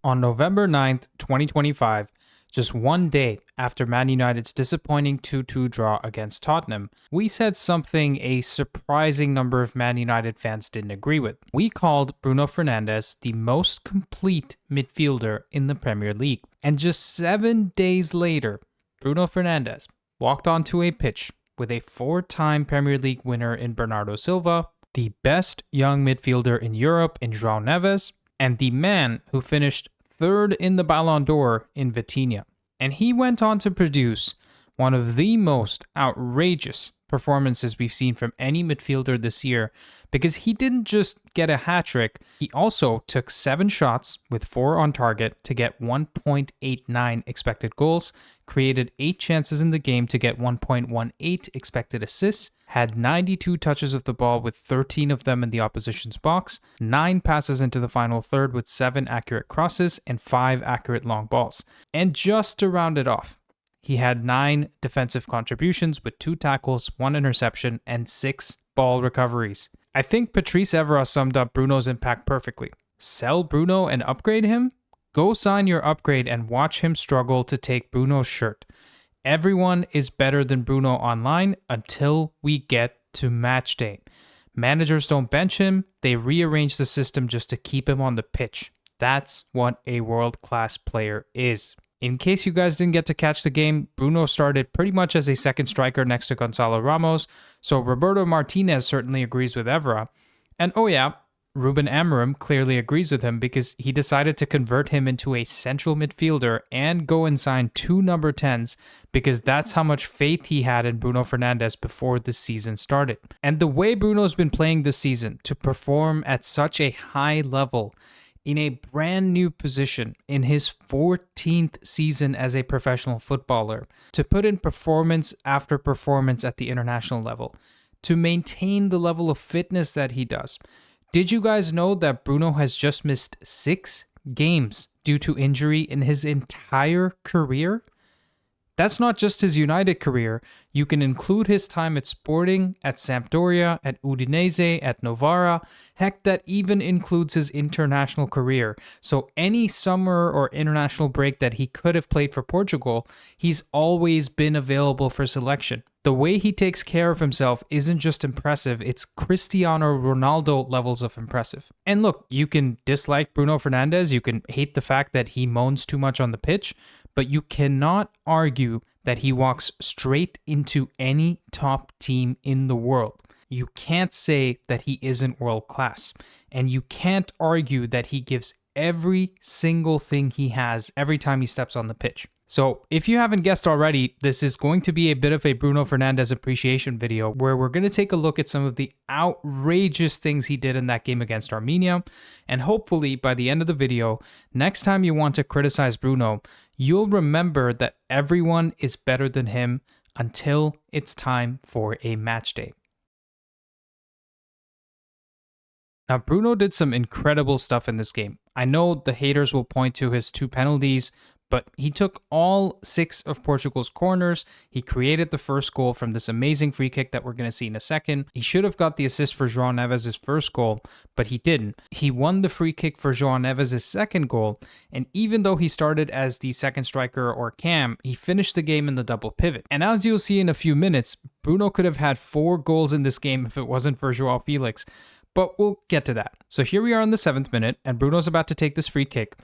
On November 9th, 2025, just one day after Man United's disappointing 2-2 draw against Tottenham, we said something a surprising number of Man United fans didn't agree with. We called Bruno Fernandes the most complete midfielder in the Premier League. And just 7 days later, Bruno Fernandes walked onto a pitch with a 4-time Premier League winner in Bernardo Silva, the best young midfielder in Europe in João Neves, and the man who finished third in the Ballon d'Or in Vitinha. And he went on to produce one of the most outrageous performances we've seen from any midfielder this year, because he didn't just get a hat-trick, he also took 7 shots with 4 on target to get 1.89 expected goals, created 8 chances in the game to get 1.18 expected assists, had 92 touches of the ball with 13 of them in the opposition's box, 9 passes into the final third with 7 accurate crosses and 5 accurate long balls. And just to round it off, he had 9 defensive contributions with 2 tackles, 1 interception, and 6 ball recoveries. I think Patrice Evra summed up Bruno's impact perfectly. Sell Bruno and upgrade him? Go sign your upgrade and watch him struggle to take Bruno's shirt. Everyone is better than Bruno online until we get to match day. Managers don't bench him, they rearrange the system just to keep him on the pitch. That's what a world-class player is. In case you guys didn't get to catch the game, Bruno started pretty much as a second striker next to Gonzalo Ramos, so Roberto Martinez certainly agrees with Evra. And oh yeah, Ruben Amorim clearly agrees with him because he decided to convert him into a central midfielder and go and sign 2 number 10s because that's how much faith he had in Bruno Fernandes before the season started. And the way Bruno's been playing this season to perform at such a high level in a brand new position in his 14th season as a professional footballer, to put in performance after performance at the international level, to maintain the level of fitness that he does. Did you guys know that Bruno has just missed 6 games due to injury in his entire career? That's not just his United career. You can include his time at Sporting, at Sampdoria, at Udinese, at Novara. Heck, that even includes his international career. So any summer or international break that he could have played for Portugal, he's always been available for selection. The way he takes care of himself isn't just impressive, it's Cristiano Ronaldo levels of impressive. And look, you can dislike Bruno Fernandes, you can hate the fact that he moans too much on the pitch, but you cannot argue that he walks straight into any top team in the world. You can't say that he isn't world class, and you can't argue that he gives every single thing he has every time he steps on the pitch. So if you haven't guessed already, this is going to be a bit of a Bruno Fernandes appreciation video where we're going to take a look at some of the outrageous things he did in that game against Armenia. And hopefully by the end of the video, next time you want to criticize Bruno, you'll remember that everyone is better than him until it's time for a match day. Now, Bruno did some incredible stuff in this game. I know the haters will point to his 2 penalties, but he took all 6 of Portugal's corners. He created the first goal from this amazing free kick that we're going to see in a second. He should have got the assist for João Neves' first goal, but he didn't. He won the free kick for João Neves' second goal, and even though he started as the second striker or cam, he finished the game in the double pivot. And as you'll see in a few minutes, Bruno could have had 4 goals in this game if it wasn't for João Felix, but we'll get to that. So here we are in the 7th minute, and Bruno's about to take this free kick.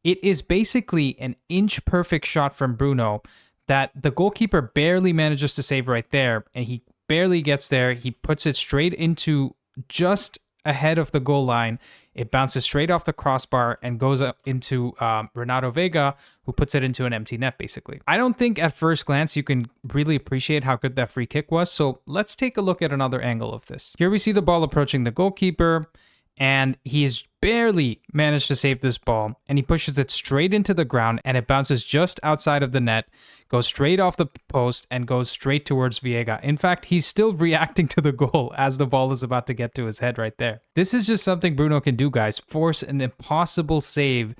It is basically an inch-perfect shot from Bruno that the goalkeeper barely manages to save right there, and he barely gets there. He puts it straight into just ahead of the goal line. It bounces straight off the crossbar and goes up into Renato Vega, who puts it into an empty net, basically. I don't think at first glance you can really appreciate how good that free kick was, so let's take a look at another angle of this. Here we see the ball approaching the goalkeeper, and he's barely managed to save this ball, and he pushes it straight into the ground, and it bounces just outside of the net, goes straight off the post, and goes straight towards Viega. In fact, he's still reacting to the goal as the ball is about to get to his head right there. This is just something Bruno can do, guys. Force an impossible save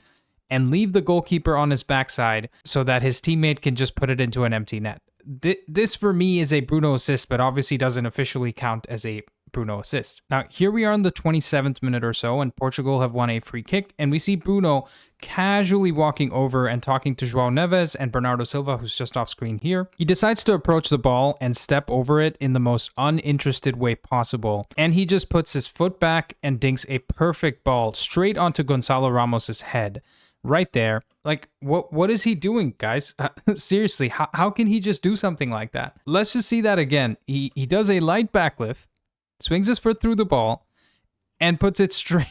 and leave the goalkeeper on his backside so that his teammate can just put it into an empty net. This for me is a Bruno assist, but obviously doesn't officially count as a Bruno assist. Now, here we are in the 27th minute or so, and Portugal have won a free kick, and we see Bruno casually walking over and talking to João Neves and Bernardo Silva, who's just off screen here. He decides to approach the ball and step over it in the most uninterested way possible, and he just puts his foot back and dinks a perfect ball straight onto Gonzalo Ramos's head. Right there. Like, what is he doing, guys? Seriously, how can he just do something like that? Let's just see that again. He does a light backlift, swings his foot through the ball, and puts it straight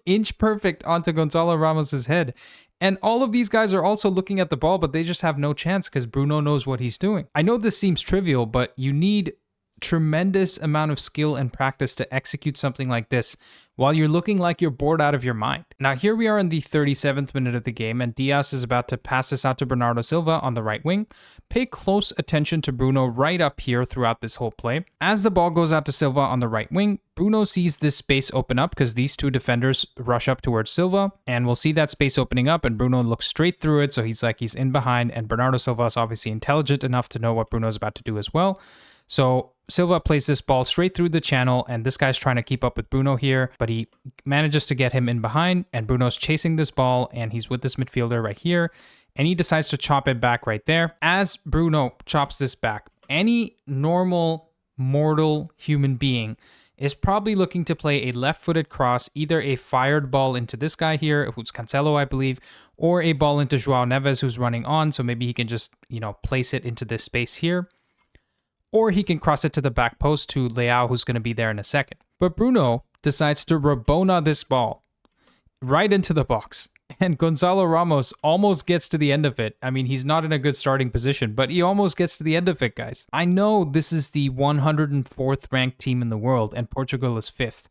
inch perfect onto Gonzalo Ramos's head. And all of these guys are also looking at the ball, but they just have no chance because Bruno knows what he's doing. I know this seems trivial, but you need tremendous amount of skill and practice to execute something like this while you're looking like you're bored out of your mind. Now here we are in the 37th minute of the game, and Diaz is about to pass this out to Bernardo Silva on the right wing. Pay close attention to Bruno right up here throughout this whole play. As the ball goes out to Silva on the right wing, Bruno sees this space open up because these two defenders rush up towards Silva, and we'll see that space opening up, and Bruno looks straight through it, so he's in behind, and Bernardo Silva is obviously intelligent enough to know what Bruno's about to do as well. So Silva plays this ball straight through the channel, and this guy's trying to keep up with Bruno here, but he manages to get him in behind, and Bruno's chasing this ball, and he's with this midfielder right here, and he decides to chop it back right there. As Bruno chops this back, any normal, mortal human being is probably looking to play a left-footed cross, either a fired ball into this guy here, who's Cancelo, I believe, or a ball into João Neves, who's running on, so maybe he can just, place it into this space here. Or he can cross it to the back post to Leao, who's going to be there in a second. But Bruno decides to Rabona this ball right into the box. And Gonzalo Ramos almost gets to the end of it. I mean, he's not in a good starting position, but he almost gets to the end of it, guys. I know this is the 104th ranked team in the world, and Portugal is 5th.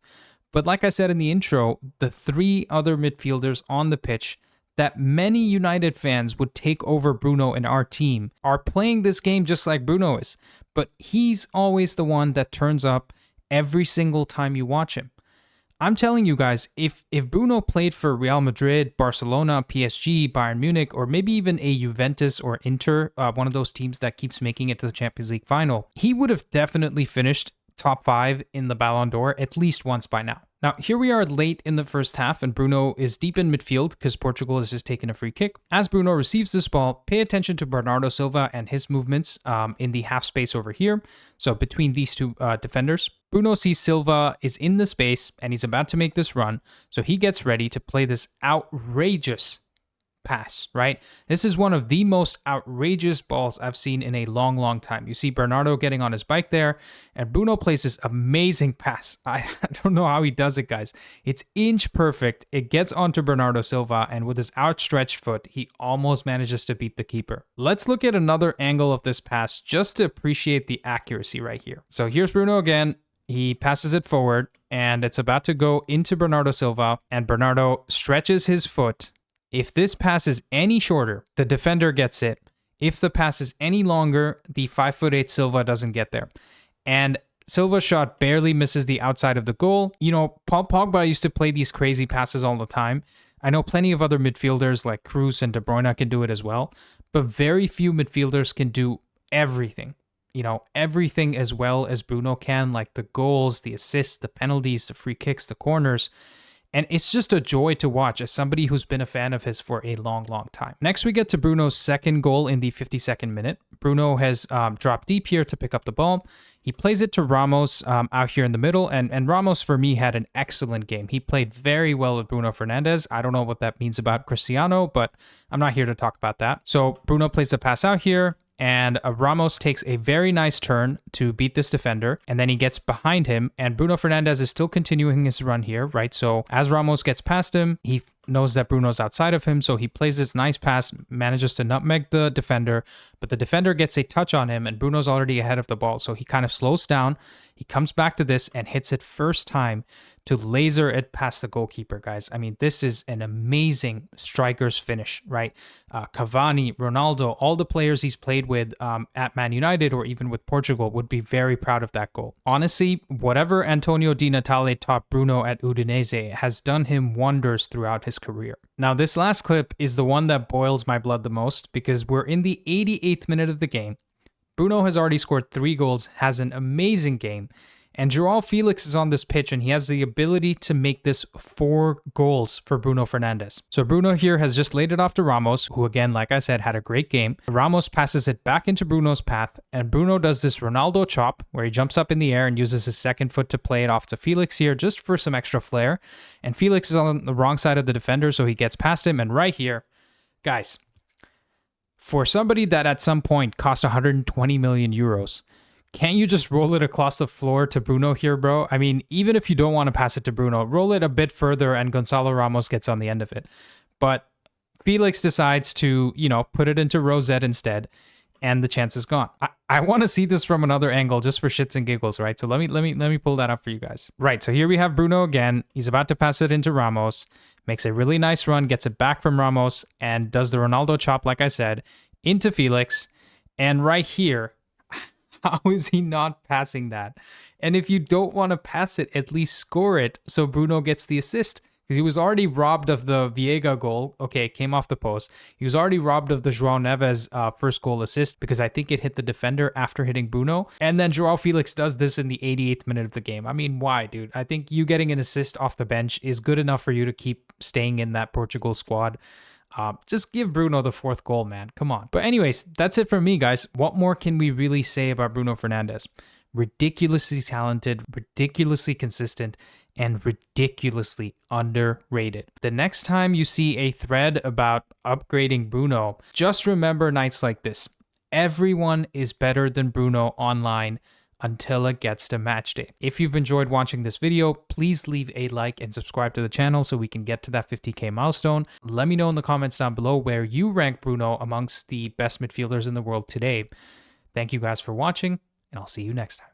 But like I said in the intro, the 3 other midfielders on the pitch that many United fans would take over Bruno in our team are playing this game just like Bruno is. But he's always the one that turns up every single time you watch him. I'm telling you guys, if Bruno played for Real Madrid, Barcelona, PSG, Bayern Munich, or maybe even a Juventus or Inter, one of those teams that keeps making it to the Champions League final, he would have definitely finished top 5 in the Ballon d'Or at least once by now. Now, here we are late in the first half, and Bruno is deep in midfield because Portugal has just taken a free kick. As Bruno receives this ball, pay attention to Bernardo Silva and his movements in the half space over here. So between these two defenders, Bruno sees Silva is in the space, and he's about to make this run. So he gets ready to play this outrageous pass, right? This is one of the most outrageous balls I've seen in a long, long time. You see Bernardo getting on his bike there, and Bruno plays this amazing pass. I don't know how he does it, guys. It's inch perfect. It gets onto Bernardo Silva, and with his outstretched foot, he almost manages to beat the keeper. Let's look at another angle of this pass just to appreciate the accuracy right here. So here's Bruno again. He passes it forward, and it's about to go into Bernardo Silva, and Bernardo stretches his foot. If this pass is any shorter, the defender gets it. If the pass is any longer, the 5'8" Silva doesn't get there. And Silva's shot barely misses the outside of the goal. Paul Pogba used to play these crazy passes all the time. I know plenty of other midfielders like Kroos and De Bruyne can do it as well, but very few midfielders can do everything. Everything as well as Bruno can, like the goals, the assists, the penalties, the free kicks, the corners. And it's just a joy to watch as somebody who's been a fan of his for a long, long time. Next, we get to Bruno's second goal in the 52nd minute. Bruno has dropped deep here to pick up the ball. He plays it to Ramos out here in the middle. And Ramos, for me, had an excellent game. He played very well with Bruno Fernandes. I don't know what that means about Cristiano, but I'm not here to talk about that. So Bruno plays the pass out here. And Ramos takes a very nice turn to beat this defender, and then he gets behind him, and Bruno Fernandes is still continuing his run here, right? So as Ramos gets past him, he knows that Bruno's outside of him, so he plays this nice pass, manages to nutmeg the defender, but the defender gets a touch on him, and Bruno's already ahead of the ball, so he kind of slows down. He comes back to this and hits it first time to laser it past the goalkeeper, guys. I mean, this is an amazing striker's finish, right? Cavani, Ronaldo, all the players he's played with at Man United or even with Portugal would be very proud of that goal. Honestly, whatever Antonio Di Natale taught Bruno at Udinese has done him wonders throughout his career. Now, this last clip is the one that boils my blood the most because we're in the 88th minute of the game. Bruno has already scored 3 goals, has an amazing game, And João Felix is on this pitch, and he has the ability to make this 4 goals for Bruno Fernandes. So Bruno here has just laid it off to Ramos, who again, like I said, had a great game. Ramos passes it back into Bruno's path, and Bruno does this Ronaldo chop, where he jumps up in the air and uses his second foot to play it off to Felix here, just for some extra flair. And Felix is on the wrong side of the defender, so he gets past him, and right here, guys, for somebody that at some point cost 120 million euros, can't you just roll it across the floor to Bruno here, bro? I mean, even if you don't want to pass it to Bruno, roll it a bit further and Gonzalo Ramos gets on the end of it. But Felix decides to, put it into Rosette instead, and the chance is gone. I want to see this from another angle just for shits and giggles, right? So let me pull that up for you guys. Right, so here we have Bruno again. He's about to pass it into Ramos, makes a really nice run, gets it back from Ramos, and does the Ronaldo chop, like I said, into Felix. And right here, how is he not passing that? And if you don't want to pass it, at least score it so Bruno gets the assist. Because he was already robbed of the Viega goal. Okay, it came off the post. He was already robbed of the João Neves first goal assist because I think it hit the defender after hitting Bruno. And then João Felix does this in the 88th minute of the game. I mean, why, dude? I think you getting an assist off the bench is good enough for you to keep staying in that Portugal squad. Just give Bruno the 4th goal, man. Come on. But anyways, that's it from me, guys. What more can we really say about Bruno Fernandes? Ridiculously talented, ridiculously consistent, and ridiculously underrated. The next time you see a thread about upgrading Bruno, just remember nights like this. Everyone is better than Bruno online until it gets to match day. If you've enjoyed watching this video, please leave a like and subscribe to the channel so we can get to that 50k milestone. Let me know in the comments down below where you rank Bruno amongst the best midfielders in the world today. Thank you guys for watching, and I'll see you next time.